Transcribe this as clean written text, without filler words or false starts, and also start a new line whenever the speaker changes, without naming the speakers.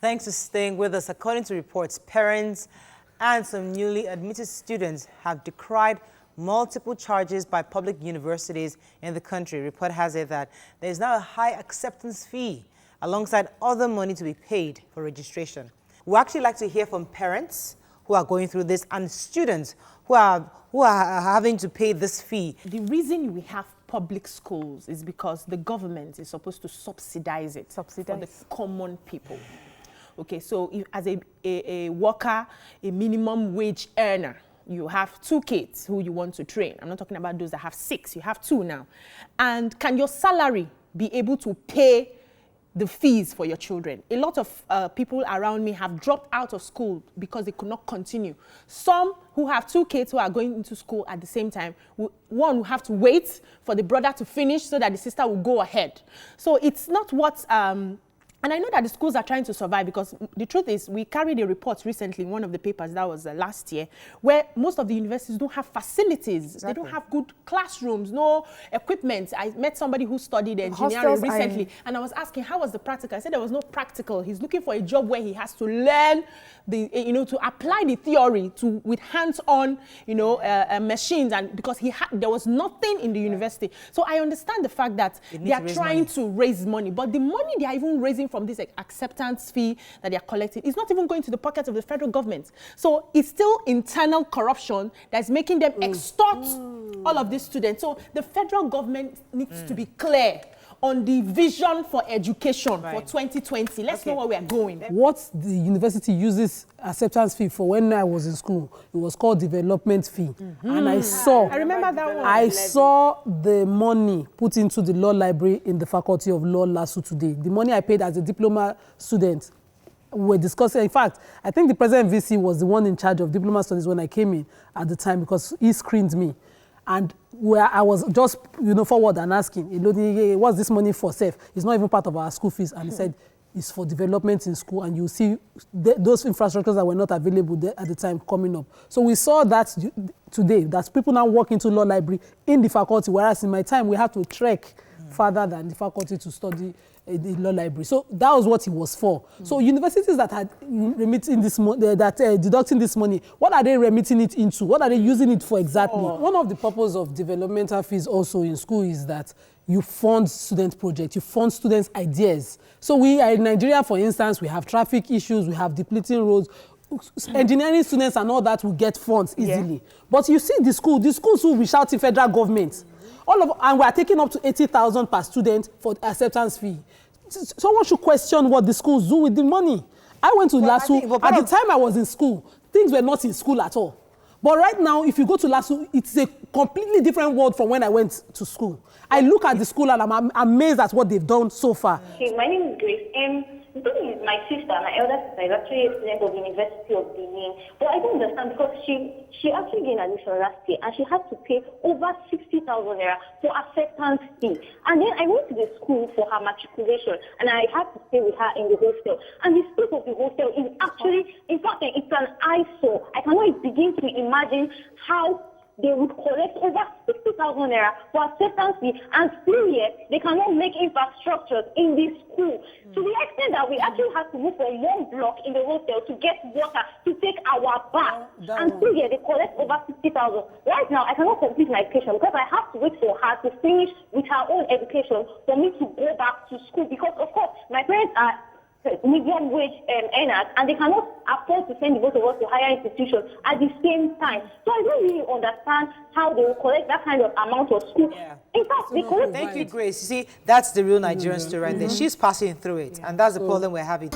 Thanks for staying with us. According to reports, parents and some newly admitted students have decried multiple charges by public universities in the country. Report has it that there is now a high acceptance fee alongside other money to be paid for registration. We actually like to hear from parents who are going through this and students who are having to pay this fee.
The reason we have public schools is because the government is supposed to subsidize it for the common people. Okay, so if, as a worker, a minimum wage earner, you have 2 kids who you want to train. I'm not talking about those that have 6, you have 2 now. And can your salary be able to pay the fees for your children? A lot of people around me have dropped out of school because they could not continue. Some who have 2 kids who are going into school at the same time, one will have to wait for the brother to finish so that the sister will go ahead. So it's not what... And I know that the schools are trying to survive because the truth is we carried a report recently in one of the papers, that was last year, where most of the universities don't have facilities. Exactly. They don't have good classrooms, no equipment. I met somebody who studied engineering recently and I was asking, how was the practical? I said there was no practical. He's looking for a job where he has to learn, to apply the theory with hands-on, machines, and because there was nothing in the university. So I understand the fact that they are trying to raise money, but the money they are even raising from this acceptance fee that they are collecting is not even going to the pockets of the federal government. So it's still internal corruption that's making them extort all of these students. So the federal government needs to be clear on the vision for education for 2020. Let's know where we are going.
What the university uses acceptance fee for when I was in school, it was called development fee. And I
remember that one.
I saw the money put into the law library in the Faculty of Law LASU today. The money I paid as a diploma student, we were discussing. In fact, I think the president VC was the one in charge of diploma studies when I came in at the time because he screened me. And where I was just, forward and asking, what's this money for, Seth? It's not even part of our school fees. And he said, it's for development in school. And you see those infrastructures that were not available there at the time coming up. So we saw that today, that people now walk into law library in the faculty, whereas in my time, we had to trek further than the faculty to study the law library. So that was what it was for. So universities that are remitting this money, deducting this money, what are they remitting it into? What are they using it for exactly? One of the purposes of developmental fees also in school is that you fund student projects, you fund students' ideas. So we are in Nigeria, for instance, we have traffic issues, we have depleting roads. Engineering students and all that will get funds easily. But you see the schools will be shouting federal government. And we are taking up to 80,000 per student for acceptance fee. Someone should question what the schools do with the money. I went to LASU. At the time I was in school, things were not in school at all. But right now, if you go to LASU, it's a completely different world from when I went to school. I look at the school and I'm amazed at what they've done so far.
Okay, my name is Grace. The thing is, my sister, my elder sister, is actually a student of the University of Benin. But I don't understand because she actually gained admission last year and she had to pay over 60,000 naira for acceptance fee. And then I went to the school for her matriculation and I had to stay with her in the hostel. And the space of the hostel is actually, in fact, it's an eyesore. I cannot begin to imagine how they would collect over 60,000 naira for acceptance fee, and still yet they cannot make infrastructures in this school. To the extent that we actually have to move from one block in the hostel to get water to take our bath, and still yet they collect over 60,000. Right now, I cannot complete my education because I have to wait for her to finish with her own education for me to go back to school because, of course, my parents are medium wage earners and they cannot afford to send the both of us to higher institutions at the same time. So I don't really understand how they will collect that kind of amount of school. In fact, they collect...
Thank you, Grace. You see, that's the real Nigerian story right there. She's passing through it, and that's the problem we're having.